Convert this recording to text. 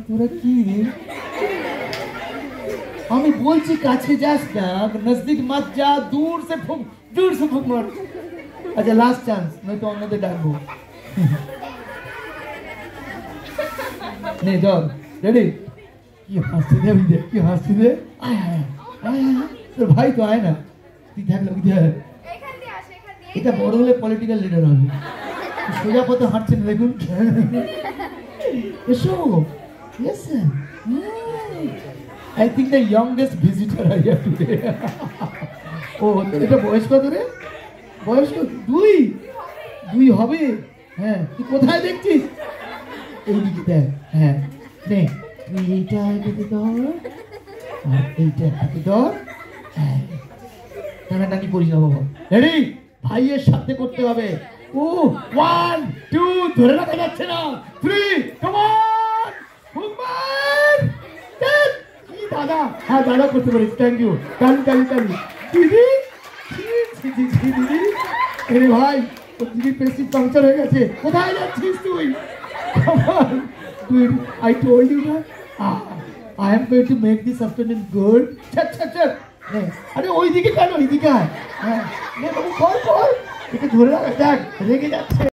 তোরা কি রে আমি বলছি কাছে যাস না নজদিক मत जा दूर से फूक मार अच्छा लास्ट चांस मैं तो অন্যদের ডাকবো নে চল রেডি কি হাসি রে বিদে কি হাসি রে আয় তোর ভাই তো আয় না তুই থাকলে বিদে এখান দিয়ে আসে এখান দিয়ে এটা বড় হলে পলিটিক্যাল লিডার হবে সোজা পথে হাঁটছেন দেখুন এসো yes sir I think the youngest visitor are here today ও এটা বয়স কত রে বয়স কত দুই হবে হ্যাঁ তুই কোথায় দেখছিস এইদিকে দেখ হ্যাঁ নে তুই এইটা এদিকে ধর আর এইটা এদিকে ধর হ্যাঁ টানাটানি করিস না বাবা রেডি ভাইয়ের সাথে করতে হবে ও 1 2 ধরে রাখা যাচ্ছে না 3 কাম অন হুম্বার কি দাদা হ্যাঁ দাদা করতে পারিস থ্যাংক ইউ কালি দিদি দিদি আরে ভাই তোর দিদি পেসি পাংচার হয়ে গেছে কোথায় যাচ্ছিস তুই I told you that I am going to make this afternoon good চল আরে ওইদিকে কেন ওইদিকে হ্যাঁ নে বাবু কর একে ধরে রাখ দেখ রেগে যাচ্ছে